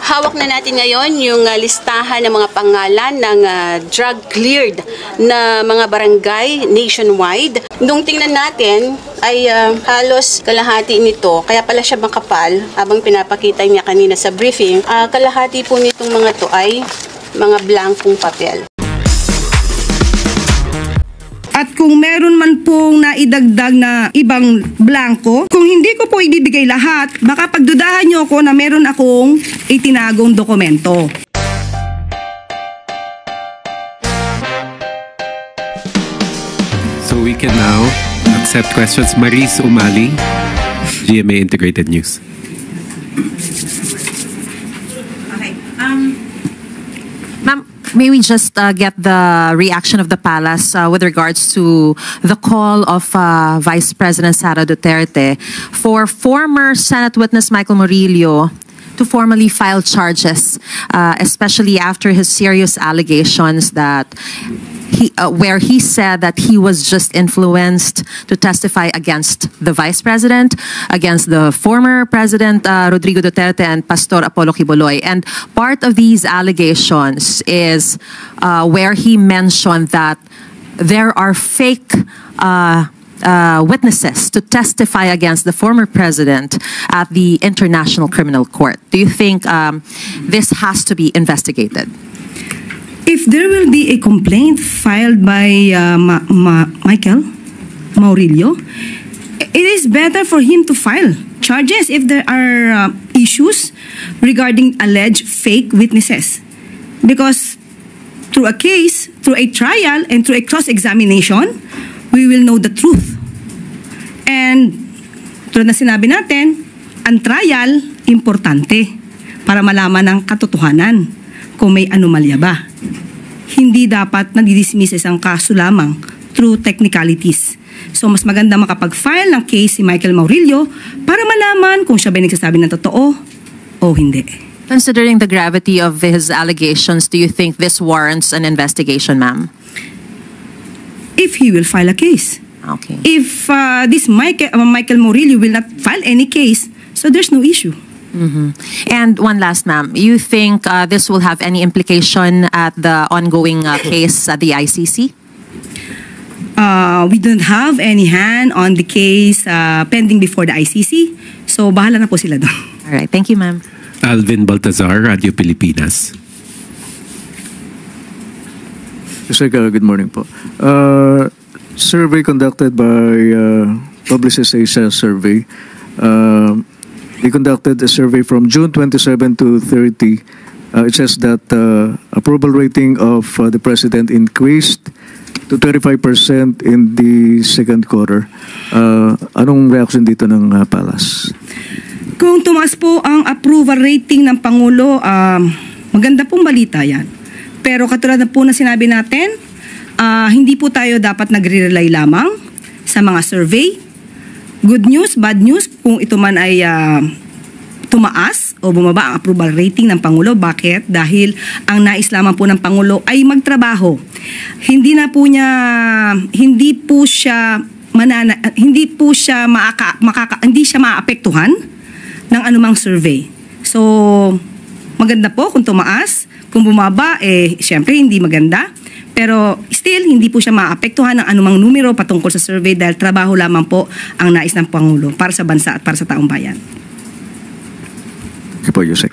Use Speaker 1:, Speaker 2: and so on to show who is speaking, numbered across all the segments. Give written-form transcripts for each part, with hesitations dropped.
Speaker 1: Hawak na natin ngayon yung listahan ng mga pangalan ng drug-cleared na mga barangay nationwide. Nung tingnan natin ay halos kalahati nito, kaya pala siya makapal habang pinapakita niya kanina sa briefing. Kalahati po nitong mga to ay mga blankong papel.
Speaker 2: At kung meron man pong naidagdag na ibang blanco, kung hindi ko po ibibigay lahat, baka pagdudahan nyo ako na meron akong itinagong dokumento.
Speaker 3: So we can now accept questions. Maris Umali, GMA Integrated News.
Speaker 4: Okay. Ma'am, may we just get the reaction of the palace with regards to the call of Vice President Sara Duterte for former Senate witness Michael Murillo to formally file charges, especially after his serious allegations that where he said that he was just influenced to testify against the Vice President, against the former President Rodrigo Duterte and Pastor Apollo Quiboloy. And part of these allegations is where he mentioned that there are fake witnesses to testify against the former president at the International Criminal Court. Do you think this has to be investigated?
Speaker 2: If there will be a complaint filed by Michael Murillo, it is better for him to file charges if there are issues regarding alleged fake witnesses. Because through a case, through a trial, and through a cross-examination, we will know the truth. And tulad na sinabi natin, ang trial, importante para malaman ang katotohanan kung may anomalya ba. Hindi dapat nadidismiss isang kaso lamang through technicalities. So mas maganda makapag-file ng case si Michael Murillo para malaman kung siya ba nagsasabi ng totoo o hindi.
Speaker 4: Considering the gravity of his allegations, do you think this warrants an investigation, ma'am?
Speaker 2: If he will file a case.
Speaker 4: Okay.
Speaker 2: If this Michael Murillo will not file any case, so there's no issue.
Speaker 4: Mm-hmm. And one last, ma'am, you think this will have any implication at the ongoing case at the ICC?
Speaker 2: We don't have any hand on the case pending before the ICC, so bahala na po sila doon.
Speaker 4: All right, thank you, ma'am.
Speaker 3: Alvin Baltazar, Radio Pilipinas.
Speaker 5: Sir, good morning po. Survey conducted by Publicis Asia Survey. They conducted a survey from June 27 to 30. It says that approval rating of the president increased to 35% in the second quarter. Anong reaction dito ng Palace?
Speaker 2: Kung tumaas po ang approval rating ng Pangulo, maganda pong balita yan. Pero katulad na po na sinabi natin, hindi po tayo dapat nagre-rely lamang sa mga survey. Good news, bad news, kung ito man ay tumaas o bumaba ang approval rating ng Pangulo. Bakit? Dahil ang nais lamang po ng Pangulo ay magtrabaho. Hindi siya maapektuhan ng anumang survey. So, maganda po kung tumaas. Kung bumaba, syempre hindi maganda. Pero still, hindi po siya maapektuhan ng anumang numero patungkol sa survey dahil trabaho lamang po ang nais ng Pangulo para sa bansa at para sa taong bayan.
Speaker 5: Okay po, Yusek.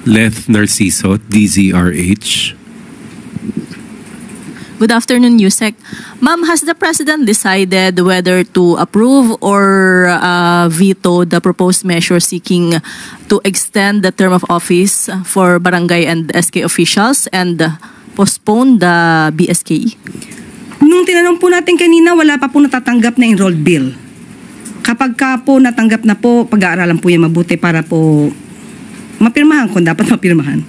Speaker 3: Leth Narciso, DZRH.
Speaker 6: Good afternoon, Yusek. Ma'am, has the President decided whether to approve or veto the proposed measure seeking to extend the term of office for barangay and SK officials and postpone the BSKE?
Speaker 2: Nung tinanong po natin kanina, wala pa po natatanggap na enrolled bill. Kapag ka po natanggap na po, pag-aaralan po yung mabuti para po mapirmahan kung dapat mapirmahan.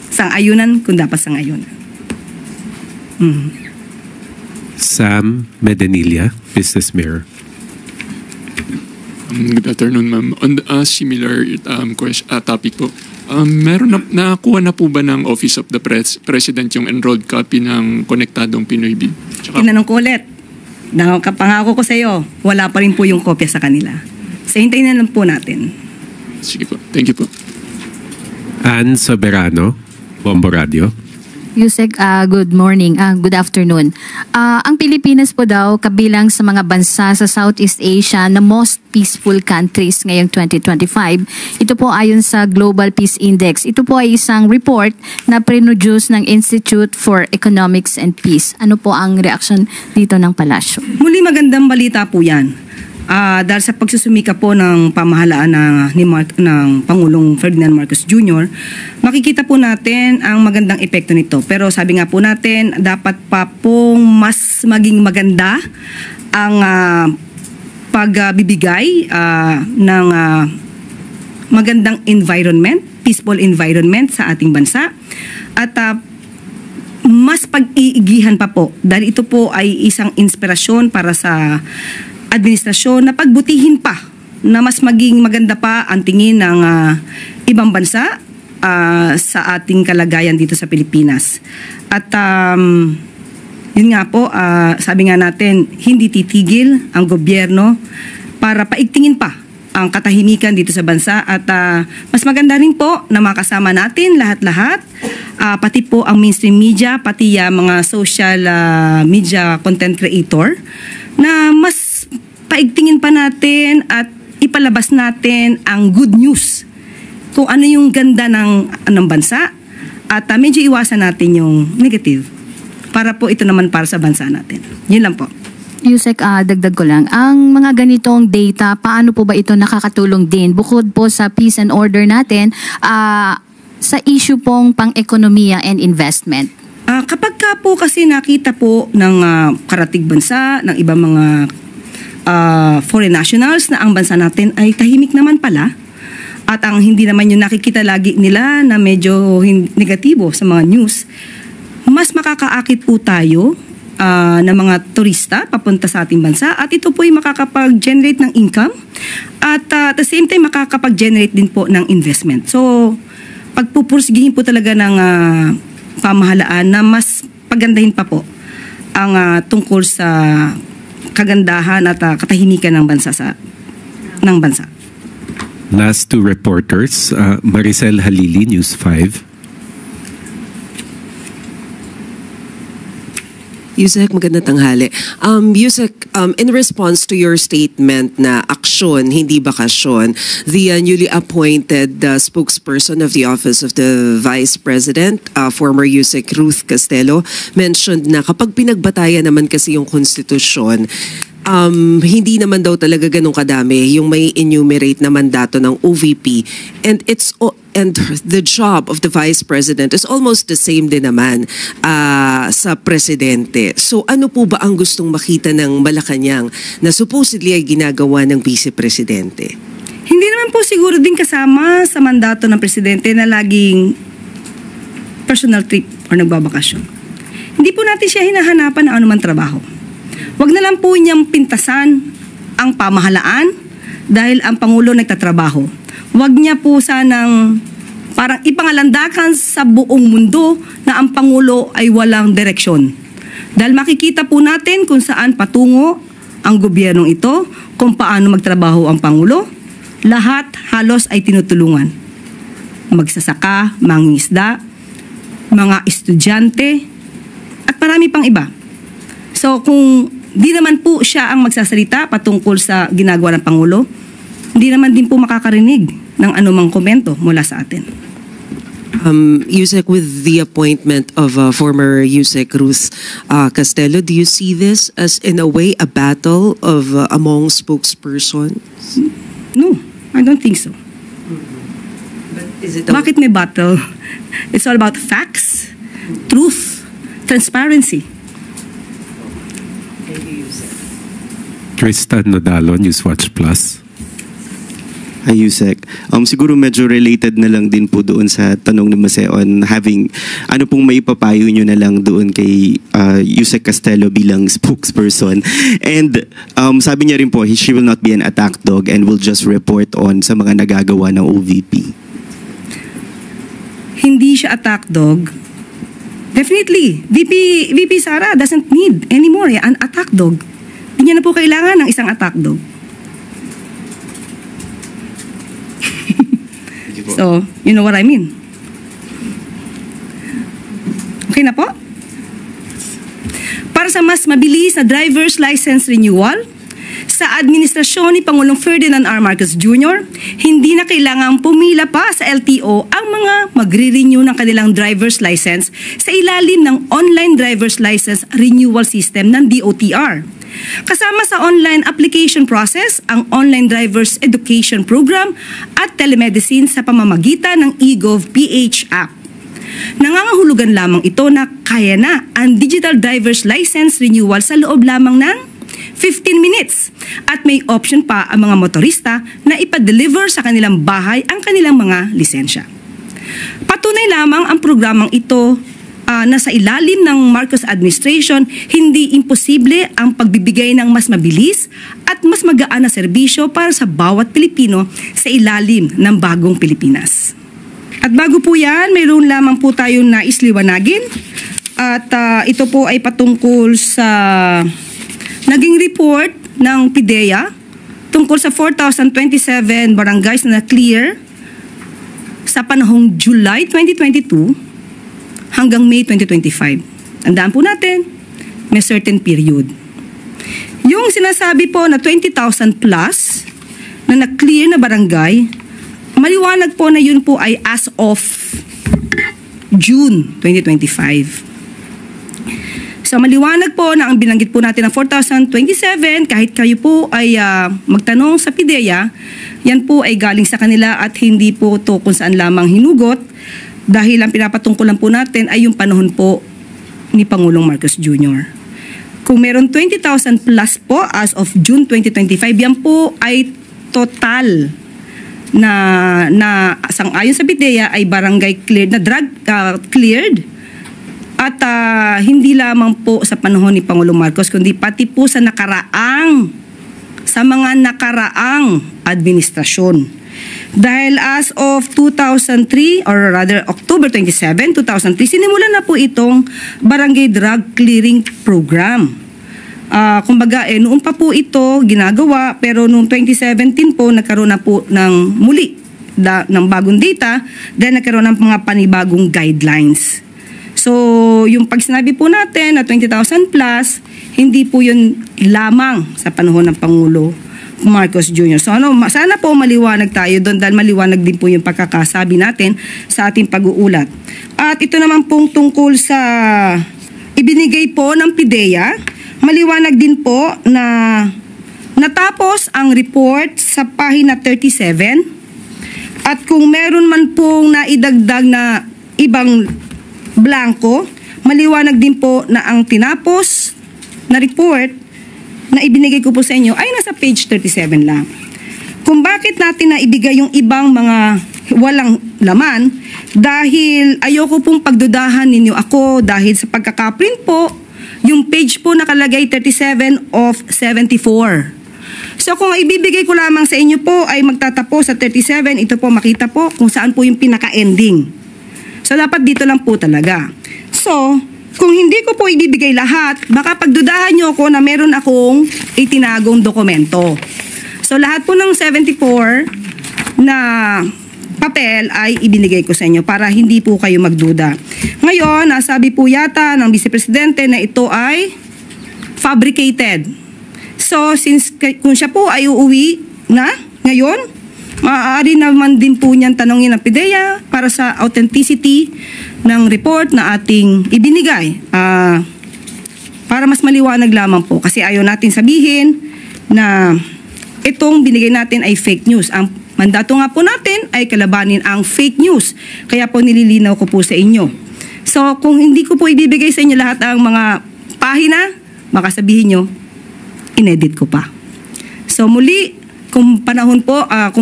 Speaker 2: Sang-ayunan kung dapat sang-ayunan.
Speaker 3: Sam Medenilla, Business Mirror.
Speaker 7: Good afternoon, ma'am. On a similar topic po, meron nakuha na po ba ng Office of the President yung enrolled copy ng Konektadong Pinoy Bid?
Speaker 2: Tinanong ko ulit. Pangako ko sa iyo, wala pa rin po yung kopya sa kanila. So hintayin na lang po natin.
Speaker 7: Sige po. Thank you po.
Speaker 3: Ann Soberano, Bombo Radio.
Speaker 8: Yusek, good morning, good afternoon. Ang Pilipinas po daw kabilang sa mga bansa sa Southeast Asia na most peaceful countries ngayong 2025. Ito po ayon sa Global Peace Index. Ito po ay isang report na produce ng Institute for Economics and Peace. Ano po ang reaction dito ng palasyo?
Speaker 2: Muli magandang balita po yan. Dahil sa pagsusumika po ng pamahalaan ng Pangulong Ferdinand Marcos Jr., makikita po natin ang magandang epekto nito. Pero sabi nga po natin, dapat pa pong mas maging maganda ang pagbibigay ng magandang environment, peaceful environment sa ating bansa. At mas pag-iigihan pa po dahil ito po ay isang inspirasyon para sa administrasyon na pagbutihin pa na mas maging maganda pa ang tingin ng ibang bansa sa ating kalagayan dito sa Pilipinas. At yun nga po, sabi nga natin, hindi titigil ang gobyerno para paigtingin pa ang katahimikan dito sa bansa at mas maganda rin po na makasama natin lahat-lahat, pati po ang mainstream media, pati mga social media content creator na mas paigtingin pa natin at ipalabas natin ang good news kung ano yung ganda ng bansa at medyo iwasan natin yung negative para po ito naman para sa bansa natin. Yun lang po.
Speaker 8: Yusek, dagdag ko lang. Ang mga ganitong data, paano po ba ito nakakatulong din bukod po sa peace and order natin sa issue pong pang-ekonomiya and investment?
Speaker 2: Kapag ka po kasi nakita po ng karatig bansa, ng ibang mga foreign nationals na ang bansa natin ay tahimik naman pala at ang hindi naman yung nakikita lagi nila na medyo negatibo sa mga news, mas makakaakit po tayo ng mga turista papunta sa ating bansa at ito po ay makakapag-generate ng income at at the same time makakapag-generate din po ng investment. So, pagpupursigihin po talaga ng pamahalaan na mas pagandahin pa po ang tungkol sa kagandahan at katahimikan ng bansa
Speaker 3: Last two reporters, Maricel Halili, News 5.
Speaker 9: Yusek, magandang tanghali. Yusek, in response to your statement na aksyon, hindi bakasyon, the newly appointed spokesperson of the Office of the Vice President, former Yusek Ruth Castelo, mentioned na kapag pinagbatayan naman kasi yung konstitusyon, hindi naman daw talaga ganun kadami yung may enumerate na mandato ng OVP and the job of the Vice President is almost the same din naman sa Presidente. So ano po ba ang gustong makita ng Malacanang na supposedly ay ginagawa ng Vice Presidente?
Speaker 2: Hindi naman po siguro din kasama sa mandato ng Presidente na laging personal trip o nagbabakasyon. Hindi po natin siya hinahanapan ng anumang trabaho. Wag na lang po niyang pintasan ang pamahalaan dahil ang Pangulo nagtatrabaho. Wag niya po sanang parang ipangalandakan sa buong mundo na ang Pangulo ay walang direksyon. Dahil makikita po natin kung saan patungo ang gobyernong ito, kung paano magtrabaho ang Pangulo, lahat halos ay tinutulungan. Magsasaka, mangingisda, mga estudyante, at marami pang iba. So kung di naman po siya ang magsasalita patungkol sa ginagawa ng Pangulo, hindi naman din po makakarinig ng anumang komento mula sa atin.
Speaker 9: Yusek, with the appointment of former Yusek Ruth Castelo, do you see this as in a way a battle of among spokespersons?
Speaker 2: No, I don't think so. Bakit may battle? It's all about facts, truth, transparency.
Speaker 3: Tristan Nodalo, Newswatch Plus.
Speaker 10: Hi, Yusek. Siguro medyo related na lang din po doon sa tanong ni Mase on having, ano pong may papayo nyo na lang doon kay Yusek Castelo bilang spokesperson. And sabi niya rin po, she will not be an attack dog and will just report on sa mga nagagawa ng OVP.
Speaker 2: Hindi siya attack dog. Definitely, VP Sara doesn't need anymore an attack dog. Hindi niya na po kailangan ng isang attack dog. So, you know what I mean. Okay na po? Para sa mas mabilis na driver's license renewal, sa administrasyon ni Pangulong Ferdinand R. Marcos Jr., hindi na kailangang pumila pa sa LTO ang mga magre-renew ng kanilang driver's license sa ilalim ng online driver's license renewal system ng DOTR. Kasama sa online application process ang online driver's education program at telemedicine sa pamamagitan ng eGov.ph app. Nangangahulugan lamang ito na kaya na ang digital driver's license renewal sa loob lamang ng 15 minutes at may option pa ang mga motorista na ipa-deliver sa kanilang bahay ang kanilang mga lisensya. Patunay lamang ang programang ito na sa ilalim ng Marcos administration, hindi imposible ang pagbibigay ng mas mabilis at mas magaan na serbisyo para sa bawat Pilipino sa ilalim ng bagong Pilipinas. At bago po yan, mayroon lamang po tayong naisliwanagin at ito po ay patungkol sa naging report ng PIDEA tungkol sa 4,027 barangays na na-clear sa panahong July 2022 hanggang May 2025. Tandaan po natin, may certain period. Yung sinasabi po na 20,000 plus na na-clear na barangay, maliwanag po na yun po ay as of June 2025. So maliwanag po na ang binanggit po natin ng 4,027, kahit kayo po ay magtanong sa PIDEA, yan po ay galing sa kanila at hindi po to kung saan lamang hinugot dahil ang pinapatungkulan po natin ay yung panahon po ni Pangulong Marcos Jr. Kung meron 20,000 plus po as of June 2025, yan po ay total na sang-ayon sa PIDEA ay barangay cleared, na drug cleared. At hindi lamang po sa panahon ni Pangulong Marcos, kundi pati po sa mga nakaraang administrasyon. Dahil as of 2003, or rather October 27, 2003, sinimulan na po itong Barangay Drug Clearing Program. Kumbaga, noon pa po ito ginagawa, pero noong 2017 po, nagkaroon na po ng muli ng bagong data, then nagkaroon ng mga panibagong guidelines. So, yung pag sinabi po natin na 20,000 plus, hindi po yun lamang sa panahon ng Pangulo Marcos Jr. So, sana po maliwanag tayo doon dahil maliwanag din po yung pagkakasabi natin sa ating pag-uulat. At ito naman pong tungkol sa ibinigay po ng PIDEA, maliwanag din po na natapos ang report sa pahina 37 at kung meron man pong naidagdag na ibang blanco, maliwanag din po na ang tinapos na report na ibinigay ko po sa inyo ay nasa page 37 lang. Kung bakit natin na ibigay yung ibang mga walang laman, dahil ayoko pong pagdudahan ninyo ako dahil sa pagkakaprint po, yung page po nakalagay 37 of 74. So kung ibibigay ko lamang sa inyo po ay magtatapos sa 37, ito po makita po kung saan po yung pinaka-ending. So, dapat dito lang po talaga. So, kung hindi ko po ibibigay lahat, baka pagdudahan nyo ako na meron akong itinagong dokumento. So, lahat po ng 74 na papel ay ibinigay ko sa inyo para hindi po kayo magduda. Ngayon, nasabi po yata ng Vice Presidente na ito ay fabricated. So, since kung siya po ay uuwi na ngayon, maaari naman din po niyan tanongin ng PIDEA para sa authenticity ng report na ating ibinigay. Para mas maliwanag lamang po kasi ayaw natin sabihin na itong binigay natin ay fake news. Ang mandato nga po natin ay kalabanin ang fake news. Kaya po nililinaw ko po sa inyo. So kung hindi ko po ibibigay sa inyo lahat ang mga pahina, makasabihin nyo, inedit ko pa. So muli, kung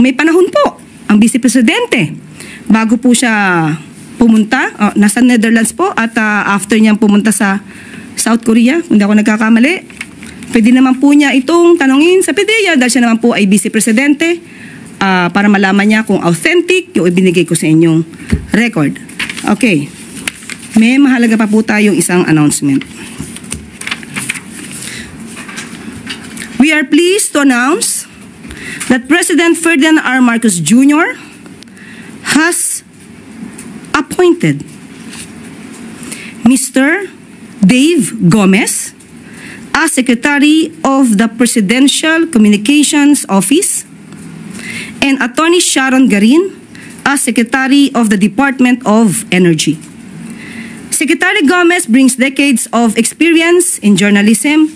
Speaker 2: may panahon po ang Vice Presidente bago po siya pumunta, nasa Netherlands po at after niyang pumunta sa South Korea, kung hindi ako nagkakamali, pwede naman po niya itong tanongin sa PIDEA dahil siya naman po ay Vice Presidente para malaman niya kung authentic yung ibinigay ko sa inyong record. Okay. May mahalaga pa po tayong isang announcement. We are pleased to announce that President Ferdinand R. Marcos Jr. has appointed Mr. Dave Gomez as Secretary of the Presidential Communications Office, and Attorney Sharon Garin as Secretary of the Department of Energy. Secretary Gomez brings decades of experience in journalism,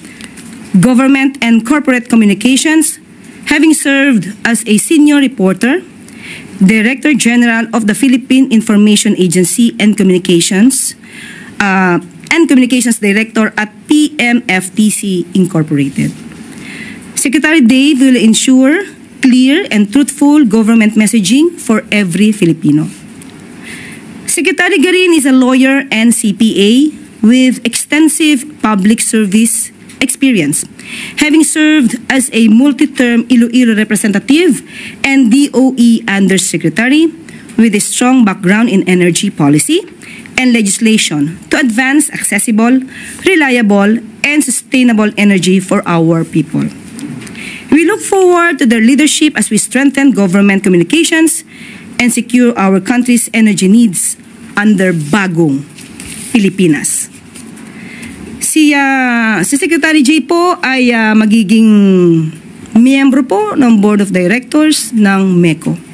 Speaker 2: government and corporate communications, having served as a senior reporter, Director General of the Philippine Information Agency and Communications Director at PMFTC Incorporated. Secretary Dave will ensure clear and truthful government messaging for every Filipino. Secretary Garin is a lawyer and CPA with extensive public service experience, having served as a multi-term Iloilo representative and DOE Undersecretary with a strong background in energy policy and legislation to advance accessible, reliable, and sustainable energy for our people. We look forward to their leadership as we strengthen government communications and secure our country's energy needs under bagong Pilipinas. Si Secretary J po ay magiging miyembro po ng Board of Directors ng MECO.